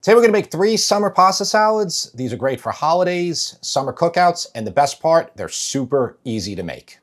Today we're gonna make 3 summer pasta salads. These are great for holidays, summer cookouts, and the best part, they're super easy to make.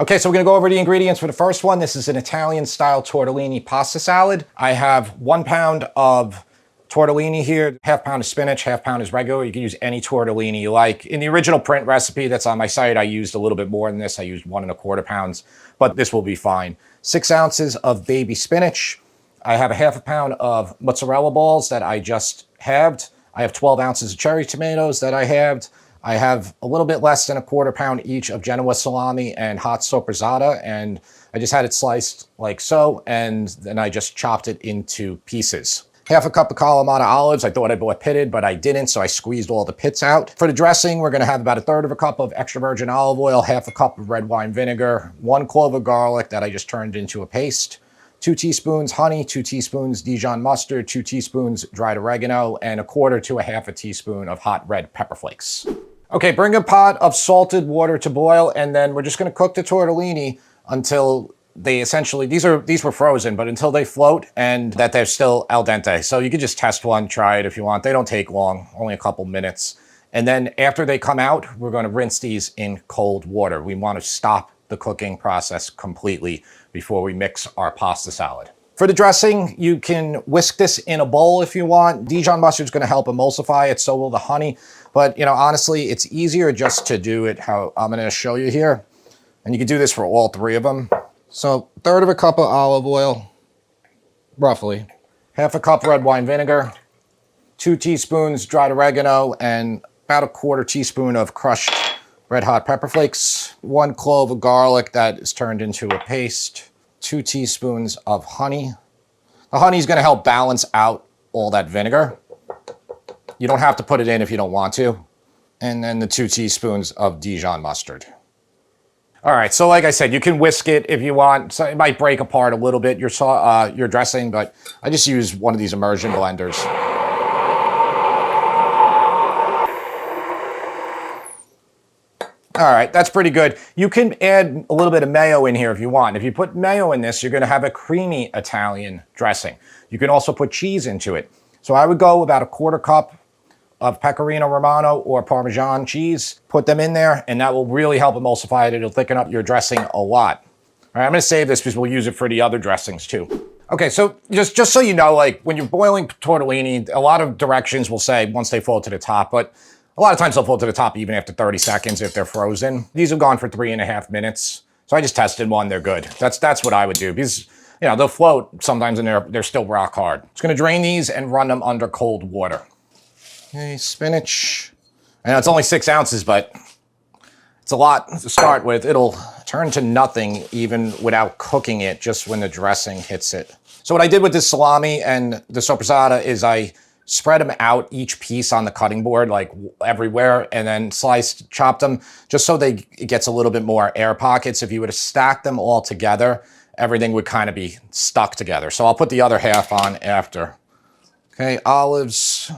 Okay, so we're gonna go over the ingredients for the first one. This is an Italian-style tortellini pasta salad. I have 1 pound of tortellini here, half pound of spinach, half pound is regular. You can use any tortellini you like. In the original print recipe that's on my site, I used a little bit more than this. I used 1¼ pounds, but this will be fine. 6 ounces of baby spinach. I have a ½ pound of mozzarella balls that I just halved. I have 12 ounces of cherry tomatoes that I halved. I have a little bit less than ½ pound each of Genoa salami and hot soppressata, and I just had it sliced like so, and then I just chopped it into pieces. Half a cup of Kalamata olives. I thought I bought pitted, but I didn't, so I squeezed all the pits out. For the dressing, we're gonna have about 1/3 cup of extra virgin olive oil, ½ a cup of red wine vinegar, 1 clove of garlic that I just turned into a paste, 2 teaspoons honey, 2 teaspoons Dijon mustard, 2 teaspoons dried oregano, and 1/4 to 1/2 teaspoon of hot red pepper flakes. Okay, bring a pot of salted water to boil, and then we're just gonna cook the tortellini until they essentially, these were frozen, but until they float and that they're still al dente. So you could just test one, try it if you want. They don't take long, only a couple minutes. And then after they come out, we're gonna rinse these in cold water. We wanna stop the cooking process completely before we mix our pasta salad. For the dressing, you can whisk this in a bowl if you want. Dijon mustard is going to help emulsify it, so will the honey. But, you know, honestly, it's easier just to do it how I'm going to show you here. And you can do this for all 3 of them. So 1/3 cup of olive oil, roughly. ½ a cup red wine vinegar, 2 teaspoons dried oregano, and about 1/4 teaspoon of crushed red hot pepper flakes, 1 clove of garlic that is turned into a paste, 2 teaspoons of honey. The honey is going to help balance out all that vinegar. You don't have to put it in if you don't want to. And then the 2 teaspoons of Dijon mustard. All right, so like I said, you can whisk it if you want. So it might break apart a little bit, your dressing, but I just use one of these immersion blenders. All right, that's pretty good. You can add a little bit of mayo in here if you want. If you put mayo in this, you're gonna have a creamy Italian dressing. You can also put cheese into it. So I would go about 1/4 cup of Pecorino Romano or Parmesan cheese, put them in there, and that will really help emulsify it. It'll thicken up your dressing a lot. All right, I'm gonna save this because we'll use it for the other dressings too. Okay, so just so you know, like when you're boiling tortellini, a lot of directions will say once they fall to the top, but a lot of times they'll fall to the top even after 30 seconds if they're frozen. These have gone for 3½ minutes. So I just tested one, they're good. That's what I would do because, you know, they'll float sometimes and they're still rock hard. Just gonna drain these and run them under cold water. Okay, spinach. I know it's only 6 ounces, but it's a lot to start with. It'll turn to nothing even without cooking it, just when the dressing hits it. So what I did with this salami and the soppressata is I spread them out each piece on the cutting board, like everywhere, and then chopped them, just so it gets a little bit more air pockets. If you were to stack them all together, everything would kind of be stuck together. So I'll put the other half on after. Okay, olives,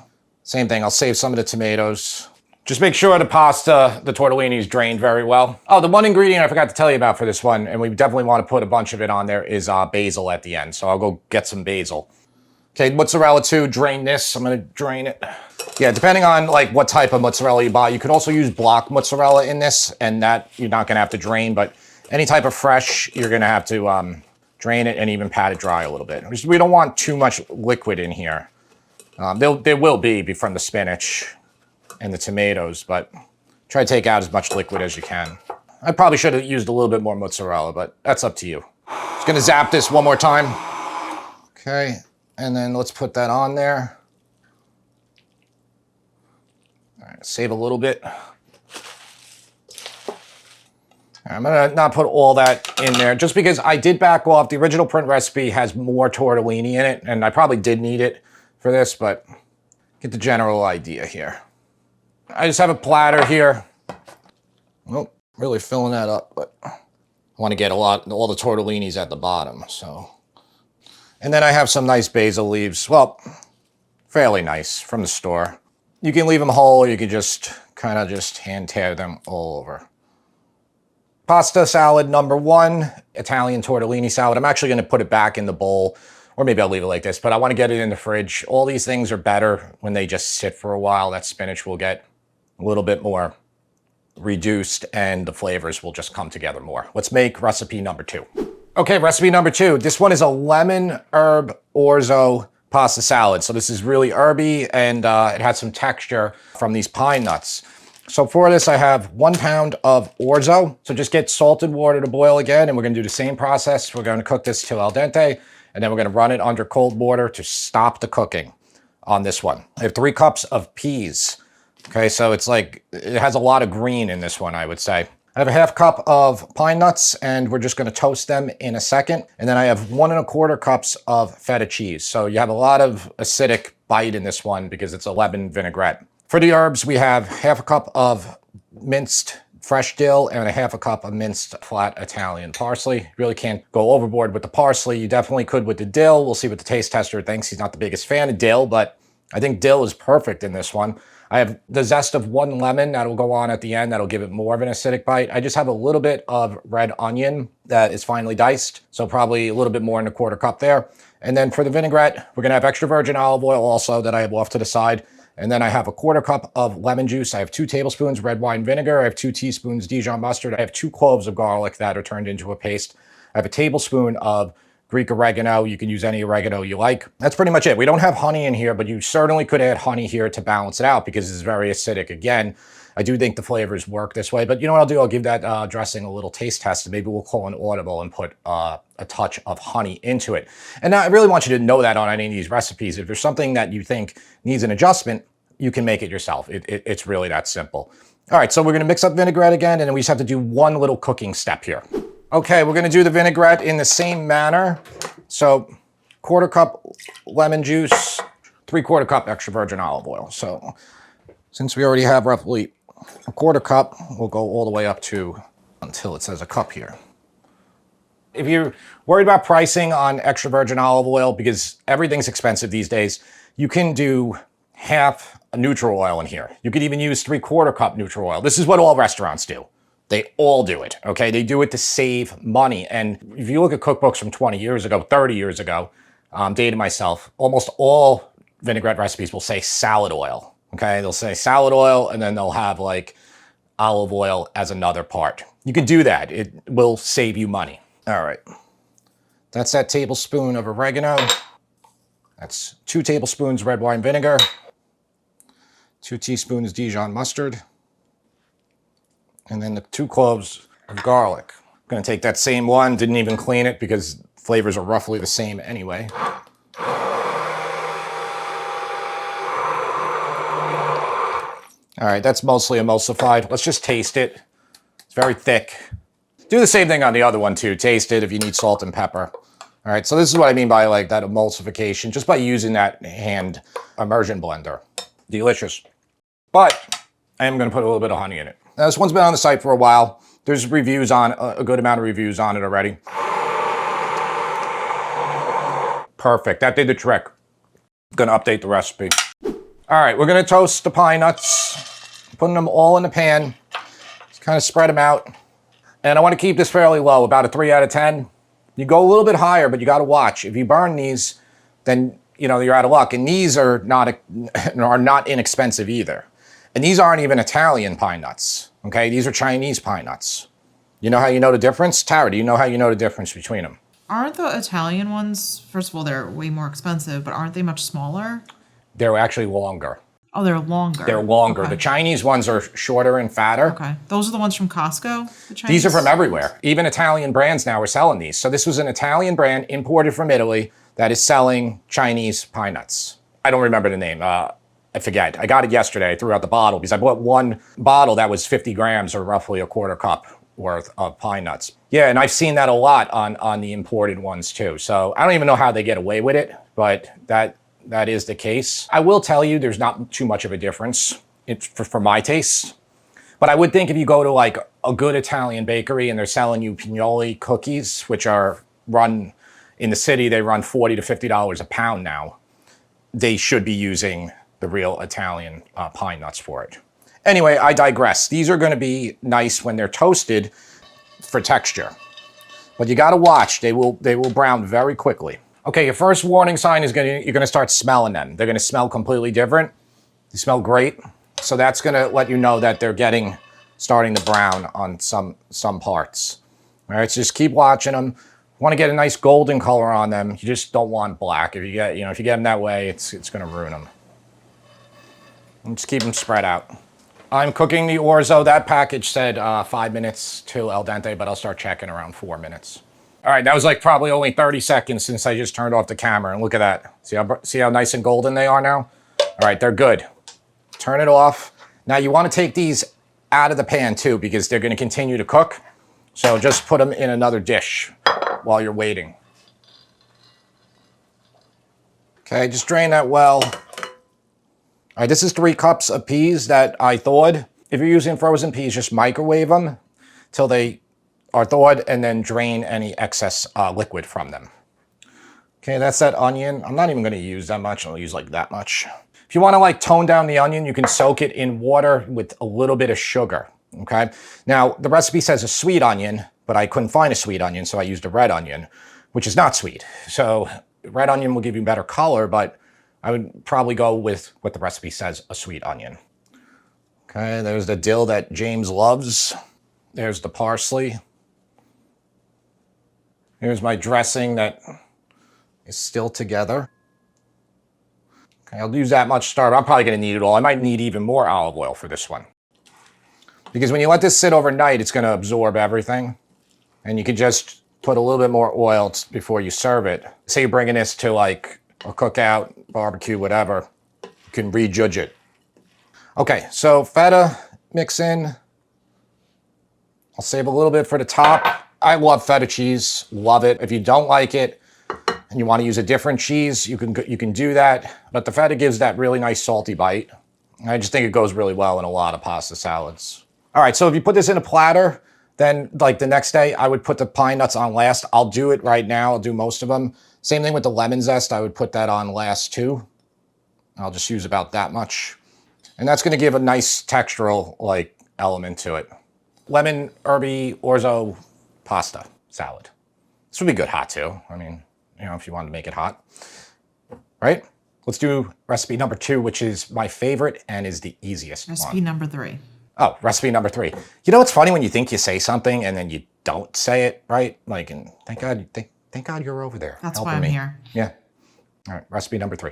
same thing. I'll save some of the tomatoes. Just make sure the tortellini is drained very well. Oh, the one ingredient I forgot to tell you about for this one, and we definitely want to put a bunch of it on there, is basil at the end. So I'll go get some basil. Okay, mozzarella too, drain this. I'm gonna drain it. Yeah, depending on like what type of mozzarella you buy, you could also use block mozzarella in this, and that you're not gonna have to drain, but any type of fresh, you're gonna have to drain it and even pat it dry a little bit. We don't want too much liquid in here. There will be from the spinach and the tomatoes, but try to take out as much liquid as you can. I probably should have used a little bit more mozzarella, but that's up to you. Just gonna zap this one more time. Okay. And then let's put that on there. All right, save a little bit. I'm gonna not put all that in there just because I did back off. The original print recipe has more tortellini in it, and I probably did need it for this, but get the general idea here. I just have a platter here. Oh, really filling that up, but I want to get all the tortellinis at the bottom, so. And then I have some nice basil leaves. Well, fairly nice from the store. You can leave them whole, or you can just kind of just hand tear them all over. Pasta salad number 1, Italian tortellini salad. I'm actually going to put it back in the bowl or maybe I'll leave it like this, but I want to get it in the fridge. All these things are better when they just sit for a while. That spinach will get a little bit more reduced and the flavors will just come together more. Let's make recipe number 2. Okay, recipe number 2. This one is a lemon herb orzo pasta salad. So this is really herby and it has some texture from these pine nuts. So for this, I have 1 pound of orzo. So just get salted water to boil again, and we're gonna do the same process. We're gonna cook this till al dente, and then we're gonna run it under cold water to stop the cooking on this one. I have 3 cups of peas. Okay, so it's like, it has a lot of green in this one, I would say. I have a 1/2 cup of pine nuts, and we're just gonna toast them in a second. And then I have 1 1/4 cups of feta cheese. So you have a lot of acidic bite in this one because it's a lemon vinaigrette. For the herbs, we have 1/2 cup of minced fresh dill and a 1/2 cup of minced flat Italian parsley. Really can't go overboard with the parsley. You definitely could with the dill. We'll see what the taste tester thinks. He's not the biggest fan of dill, but I think dill is perfect in this one. I have the zest of 1 lemon that'll go on at the end. That'll give it more of an acidic bite. I just have a little bit of red onion that is finely diced. So probably a little bit more in a 1/4 cup there. And then for the vinaigrette, we're gonna have extra virgin olive oil also that I have off to the side. And then I have a 1/4 cup of lemon juice. I have 2 tablespoons red wine vinegar. I have 2 teaspoons Dijon mustard. I have 2 cloves of garlic that are turned into a paste. I have a tablespoon of Greek oregano. You can use any oregano you like. That's pretty much it. We don't have honey in here, but you certainly could add honey here to balance it out because it's very acidic. Again, I do think the flavors work this way, but you know what I'll do? I'll give that dressing a little taste test, and maybe we'll call an audible and put a touch of honey into it. And I really want you to know that on any of these recipes. If there's something that you think needs an adjustment, you can make it yourself. It's really that simple. All right, so we're gonna mix up vinaigrette again, and then we just have to do one little cooking step here. Okay, we're gonna do the vinaigrette in the same manner. So 1/4 cup lemon juice, 3/4 cup extra virgin olive oil. So since we already have roughly a 1/4 cup, we'll go all the way up to until it says a cup here. If you're worried about pricing on extra virgin olive oil, because everything's expensive these days, you can do half a neutral oil in here. You could even use 3/4 cup neutral oil. This is what all restaurants do. They all do it, okay? They do it to save money. And if you look at cookbooks from 20 years ago, 30 years ago, dated myself, almost all vinaigrette recipes will say salad oil, okay? They'll say salad oil, and then they'll have like olive oil as another part. You can do that. It will save you money. All right. That's that tablespoon of oregano. That's 2 tablespoons red wine vinegar, 2 teaspoons Dijon mustard, and then the 2 cloves of garlic. I'm gonna take that same one, didn't even clean it because flavors are roughly the same anyway. All right, that's mostly emulsified. Let's just taste it. It's very thick. Do the same thing on the other one too. Taste it if you need salt and pepper. All right, so this is what I mean by like that emulsification, just by using that hand immersion blender. Delicious. But I am gonna put a little bit of honey in it. Now, this one's been on the site for a while. There's reviews on, a good amount of reviews on it already. Perfect, that did the trick. Gonna update the recipe. All right, we're gonna toast the pine nuts, putting them all in the pan. Just kind of spread them out. And I wanna keep this fairly low, about a 3 out of 10. You go a little bit higher, but you gotta watch. If you burn these, then you know you're out of luck. And these are not inexpensive either. And these aren't even Italian pine nuts, okay? These are Chinese pine nuts. You know how you know the difference? Tara, do you know how you know the difference between them? Aren't the Italian ones, first of all, they're way more expensive, but aren't they much smaller? They're actually longer. Oh, they're longer. They're longer. Okay. The Chinese ones are shorter and fatter. Okay. Those are the ones from Costco? The Chinese? These are from everywhere. Even Italian brands now are selling these. So this was an Italian brand imported from Italy that is selling Chinese pine nuts. I don't remember the name. I forget. I got it yesterday. I threw out the bottle because I bought one bottle that was 50 grams or roughly a 1/4 cup worth of pine nuts. Yeah, and I've seen that a lot on the imported ones too. So I don't even know how they get away with it, but that is the case. I will tell you there's not too much of a difference for my taste. But I would think if you go to like a good Italian bakery and they're selling you pignoli cookies, which are run in the city, they run $40 to $50 a pound now. They should be using the real Italian pine nuts for it. Anyway, I digress. These are gonna be nice when they're toasted for texture. But you gotta watch, they will brown very quickly. Okay, your first warning sign is you're gonna start smelling them. They're gonna smell completely different. They smell great. So that's gonna let you know that they're starting to brown on some parts. All right, so just keep watching them. Want to get a nice golden color on them. You just don't want black. If you get them that way, it's gonna ruin them. And just keep them spread out. I'm cooking the orzo. That package said 5 minutes to al dente, but I'll start checking around 4 minutes. All right, that was like probably only 30 seconds since I just turned off the camera. And look at that. See how nice and golden they are now? All right, they're good. Turn it off. Now you want to take these out of the pan too, because they're going to continue to cook. So just put them in another dish while you're waiting. Okay, just drain that well. All right, this is 3 cups of peas that I thawed. If you're using frozen peas, just microwave them till they are thawed and then drain any excess liquid from them. Okay, that's that onion. I'm not even gonna use that much. I'll use like that much. If you wanna like tone down the onion, you can soak it in water with a little bit of sugar, okay? Now, the recipe says a sweet onion, but I couldn't find a sweet onion, so I used a red onion, which is not sweet. So red onion will give you better color, but I would probably go with what the recipe says, a sweet onion. Okay, there's the dill that James loves. There's the parsley. Here's my dressing that is still together. Okay, I'll use that much starter. I'm probably gonna need it all. I might need even more olive oil for this one. Because when you let this sit overnight, it's gonna absorb everything. And you can just put a little bit more oil before you serve it. Say you're bringing this to like a cookout, barbecue, whatever, you can rejudge it. Okay, so feta mix in. I'll save a little bit for the top. I love feta cheese, love it. If you don't like it and you want to use a different cheese, you can do that. But the feta gives that really nice salty bite. I just think it goes really well in a lot of pasta salads. All right, so if you put this in a platter, then like the next day, I would put the pine nuts on last. I'll do it right now. I'll do most of them. Same thing with the lemon zest. I would put that on last too. I'll just use about that much. And that's gonna give a nice textural like element to it. Lemon, herby, orzo pasta salad. This would be good hot too. I mean, you know, if you wanted to make it hot. Right? Let's do recipe number 2, which is my favorite and is the easiest Recipe number 3. Oh, recipe number 3. You know what's funny when you think you say something and then you don't say it right? Like, and thank God you're over there. That's why I'm here. Yeah. All right, recipe number 3.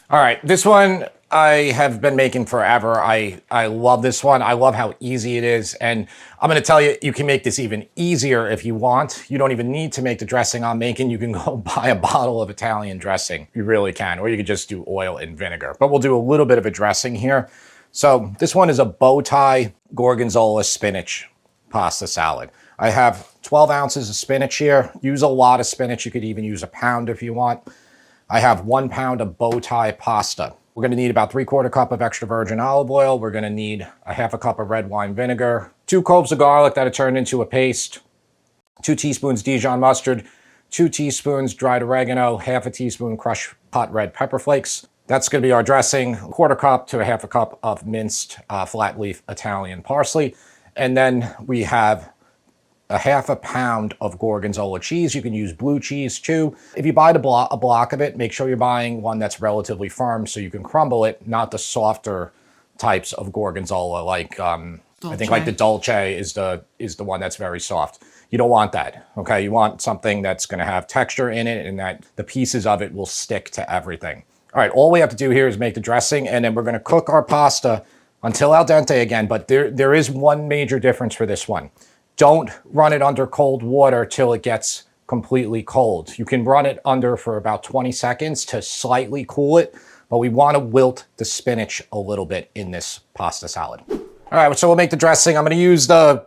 All right, this one I have been making forever. I love this one. I love how easy it is. And I'm gonna tell you, you can make this even easier if you want. You don't even need to make the dressing I'm making. You can go buy a bottle of Italian dressing. You really can. Or you could just do oil and vinegar. But we'll do a little bit of a dressing here. So this one is a bow tie Gorgonzola spinach pasta salad. I have 12 ounces of spinach here. Use a lot of spinach. You could even use a pound if you want. I have 1 pound of bow tie pasta. We're gonna need about 3/4 cup of extra virgin olive oil. We're gonna need a 1/2 cup of red wine vinegar, 2 cloves of garlic that are turned into a paste, 2 teaspoons Dijon mustard, 2 teaspoons dried oregano, 1/2 teaspoon crushed hot red pepper flakes. That's gonna be our dressing, 1/4 cup to a 1/2 cup of minced flat leaf Italian parsley. And then we have a 1/2 pound of Gorgonzola cheese. You can use blue cheese too. If you buy a block of it, make sure you're buying one that's relatively firm so you can crumble it, not the softer types of Gorgonzola like, I think like the Dolce is the one that's very soft. You don't want that, okay? You want something that's gonna have texture in it and that the pieces of it will stick to everything. All right, all we have to do here is make the dressing and then we're gonna cook our pasta until al dente again, but there is one major difference for this one. Don't run it under cold water till it gets completely cold. You can run it under for about 20 seconds to slightly cool it, but we want to wilt the spinach a little bit in this pasta salad. All right, so we'll make the dressing. I'm going to use the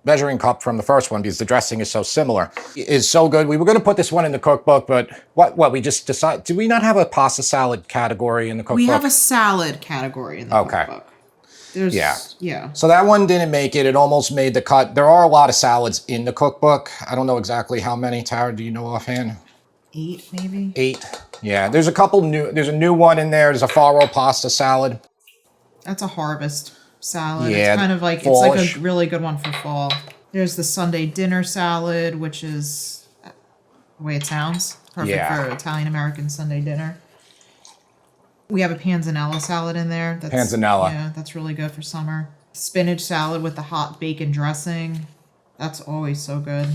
measuring cup from the first one because the dressing is so similar. It is so good. We were going to put this one in the cookbook, but what we just decided, do we not have a pasta salad category in the cookbook? We have a salad category in the cookbook. Yeah. So that one didn't make it. It almost made the cut. There are a lot of salads in the cookbook. I don't know exactly how many. Tara, do you know offhand? 8 maybe? 8. Yeah, there's a couple new. There's a new one in there. There's a farro pasta salad. That's a harvest salad. Yeah, it's kind of like fallish. It's like a really good one for fall. There's the Sunday dinner salad, which is the way it sounds. Perfect for Italian-American Sunday dinner. We have a panzanella salad in there. Panzanella. Yeah, that's really good for summer. Spinach salad with the hot bacon dressing. That's always so good.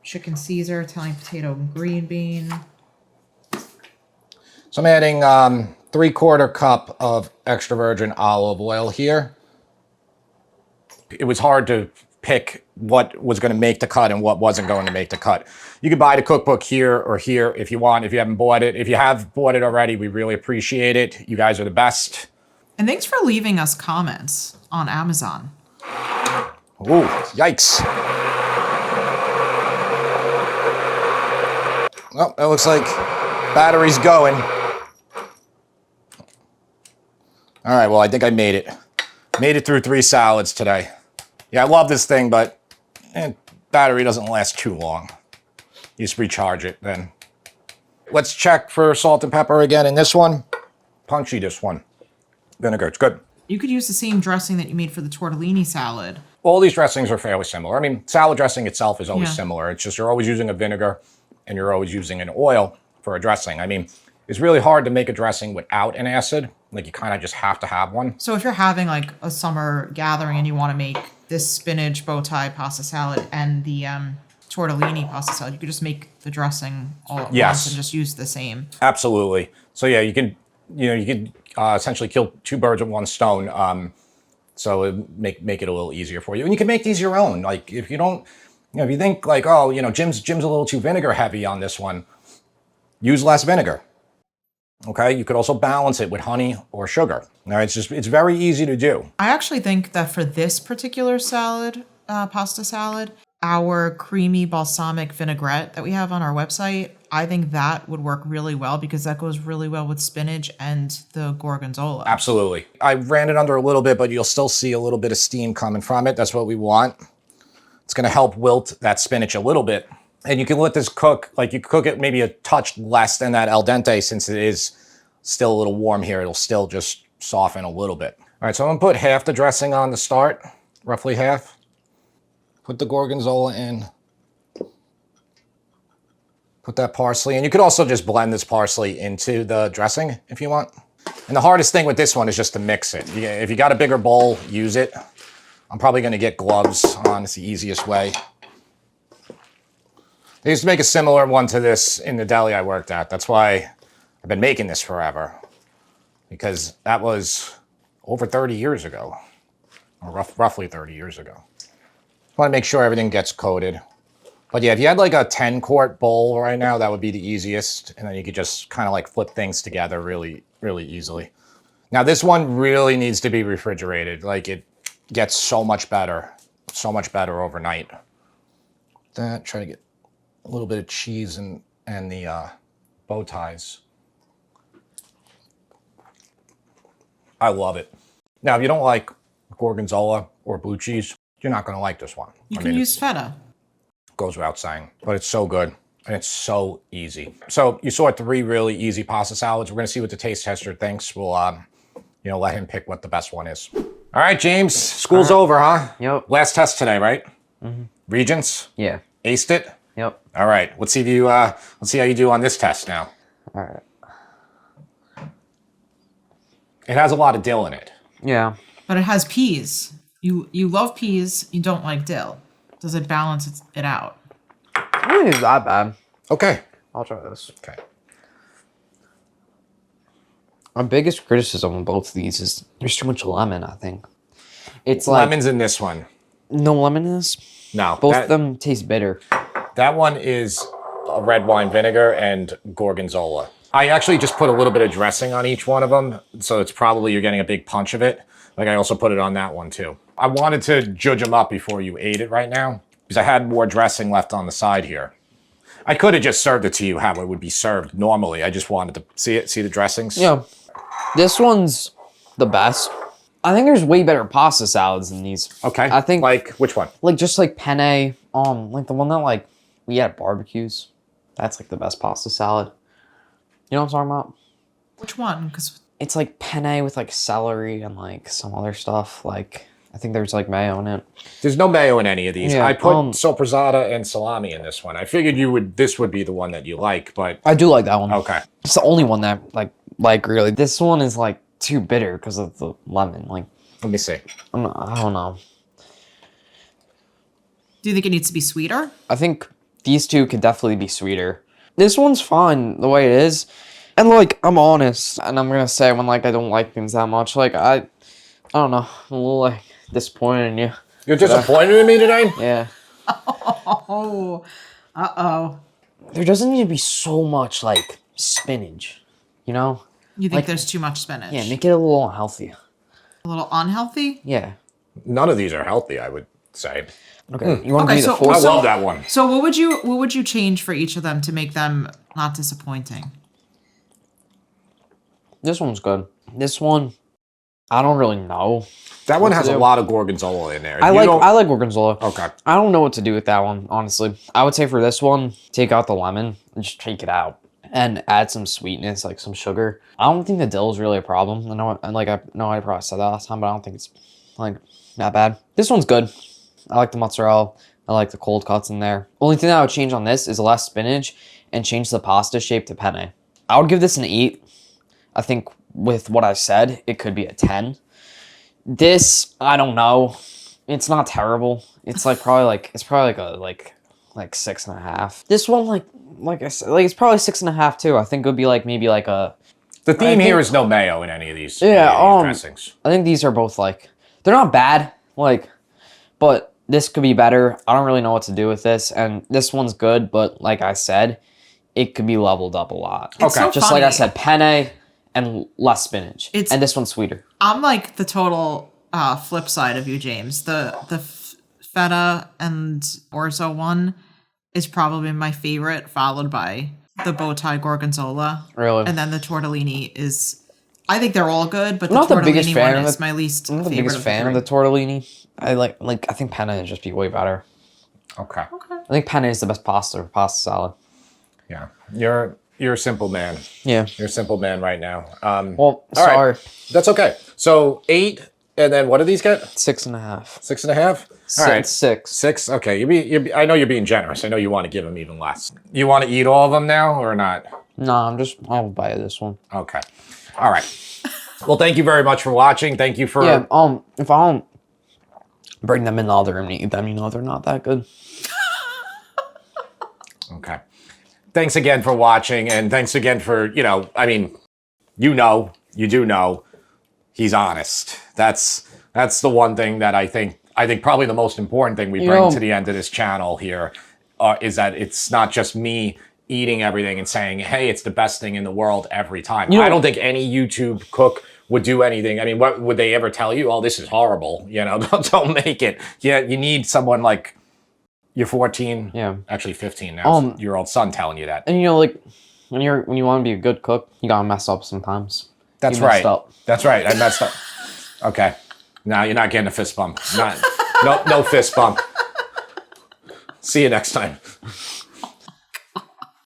Chicken Caesar, Italian potato and green bean. So I'm adding 3/4 cup of extra virgin olive oil here. It was hard to pick what was going to make the cut and what wasn't going to make the cut. You could buy the cookbook here or here if you want, if you haven't bought it. If you have bought it already, we really appreciate it. You guys are the best. And thanks for leaving us comments on Amazon. Ooh, yikes. Well, that looks like battery's going. All right, well, I think I made it. Made it through 3 salads today. Yeah, I love this thing, but battery doesn't last too long. You just recharge it then. Let's check for salt and pepper again in this one. Punchy, this one. Vinegar, it's good. You could use the same dressing that you made for the tortellini salad. All these dressings are fairly similar. I mean, salad dressing itself is always similar. It's just you're always using a vinegar and you're always using an oil for a dressing. I mean, it's really hard to make a dressing without an acid. Like, you kind of just have to have one. So if you're having like a summer gathering and you want to make this spinach bow tie pasta salad and the tortellini pasta salad, you could just make the dressing all at once and just use the same. Absolutely. So yeah, you can essentially kill 2 birds with 1 stone. So it make it a little easier for you. And you can make these your own. Like, if you don't, if you think like, oh, Jim's a little too vinegar heavy on this one, use less vinegar. Okay, you could also balance it with honey or sugar. All right, it's very easy to do. I actually think that for this particular salad, pasta salad, our creamy balsamic vinaigrette that we have on our website, I think that would work really well because that goes really well with spinach and the gorgonzola. Absolutely. I ran it under a little bit, but you'll still see a little bit of steam coming from it. That's what we want. It's going to help wilt that spinach a little bit. And you can let this cook, like you cook it maybe a touch less than that al dente since it is still a little warm here. It'll still just soften a little bit. All right, so I'm gonna put half the dressing on to start, roughly half. Put the gorgonzola in. Put that parsley, and you could also just blend this parsley into the dressing if you want. And the hardest thing with this one is just to mix it. If you got a bigger bowl, use it. I'm probably gonna get gloves on, it's the easiest way. They used to make a similar one to this in the deli I worked at. That's why I've been making this forever, because that was over 30 years ago, or roughly 30 years ago. Want to make sure everything gets coated. But yeah, if you had like a 10-quart bowl right now, that would be the easiest. And then you could just kind of like flip things together really, really easily. Now this one really needs to be refrigerated. Like, it gets so much better overnight. Try to get a little bit of cheese and the bow ties. I love it. Now, if you don't like gorgonzola or blue cheese, you're not going to like this one. You can use feta. Goes without saying, but it's so good and it's so easy. So you saw 3 really easy pasta salads. We're going to see what the taste tester thinks. We'll, let him pick what the best one is. All right, James, school's over, huh? Yep. Last test today, right? Mm-hmm. Regents? Yeah. Aced it? Yep. All right, let's see how you do on this test now. All right. It has a lot of dill in it. Yeah. But it has peas. You love peas, you don't like dill. Does it balance it out? I don't think it's that bad. Okay. I'll try this. Okay. Our biggest criticism on both of these is there's too much lemon, I think. It's Lemon's in this one. No lemon in this? No. Both of them taste bitter. That one is a red wine vinegar and gorgonzola. I actually just put a little bit of dressing on each one of them, so it's probably you're getting a big punch of it. Like, I also put it on that one too. I wanted to judge them up before you ate it right now, because I had more dressing left on the side here. I could have just served it to you how it would be served normally. I just wanted to see the dressings. Yeah. This one's the best. I think there's way better pasta salads than these. Okay. I think like which one? Like just like penne, like the one that like we had at barbecues. That's like the best pasta salad. You know what I'm talking about? Which one? Because it's like penne with like celery and like some other stuff. Like I think there's like mayo in it. There's no mayo in any of these. Yeah, I put soppressata and salami in this one. I figured this would be the one that you like, but I do like that one. okay. It's the only one that like really. This one is like too bitter because of the lemon. Like, Let me see. I don't know. Do you think it needs to be sweeter? I think these two could definitely be sweeter. This one's fine the way it is. And like, I'm honest, and I'm gonna say when like I don't like things that much. Like I don't know. I'm a little like disappointed in you. You're disappointed in me today? Yeah. Oh, uh-oh. There doesn't need to be so much like spinach, you know? You think Like, there's too much spinach? Yeah, make it a little unhealthy. A little unhealthy? Yeah. None of these are healthy, I would say. Okay. You want to Okay, be the so- fourth? I love that one. So what would you change for each of them to make them not disappointing? This one's good. This one, I don't really know. That one What to has a do? lot of gorgonzola in there. I like gorgonzola. Okay. I don't know what to do with that one, honestly. I would say for this one, take out the lemon and just take it out and add some sweetness, like some sugar. I don't think the dill is really a problem. I know I probably said that last time, but I don't think it's like that bad. This one's good. I like the mozzarella. I like the cold cuts in there. Only thing that I would change on this is less spinach and change the pasta shape to penne. I would give this an 8. I think with what I said, it could be a 10. This, I don't know. It's not terrible. It's probably like a 6.5. This one, like I said, it's probably 6.5 too. I think it would be maybe like a. The theme here is no mayo in any of these, dressings. I think these are both they're not bad, but this could be better. I don't really know what to do with this, and this one's good, but like I said, it could be leveled up a lot. It's so Just like I funny. said, penne and less spinach, and this one's sweeter. I'm like the total flip side of you, James. The feta and orzo one is probably my favorite, followed by the bow tie gorgonzola. Really? And then the tortellini is. I think they're all good, but I'm not the biggest tortellini fan one of is my least I'm not the favorite biggest fan of the tortellini. I think penne would just be way better. Okay. Okay. I think penne is the best pasta for pasta salad. Yeah. You're a simple man. Yeah. You're a simple man right now. Well, all sorry. right. That's okay. So 8, and then what do these get? 6.5. 6.5? All right. 6. 6? Okay. I know you're being generous. I know you want to give them even less. You want to eat all of them now or not? No, I'll buy this one. Okay. All right. Well, thank you very much for watching. Thank you for... Yeah, if I don't bring them in the other room and eat them, they're not that good. Okay. Thanks again for watching, and thanks again for, you do know, he's honest. That's the one thing that I think probably the most important thing we bring to the end of this channel here is that it's not just me eating everything and saying, hey, it's the best thing in the world every time. I don't think any YouTube cook would do anything. I mean, what would they ever tell you? Oh, this is horrible. Don't make it. Yeah, you need someone like you're 14. Yeah. Actually 15 now. Your old son telling you that. And when you want to be a good cook, you gotta mess up sometimes. That's You right. messed up. That's right. I messed up. Okay. Now you're not getting a fist bump. No fist bump. See you next time.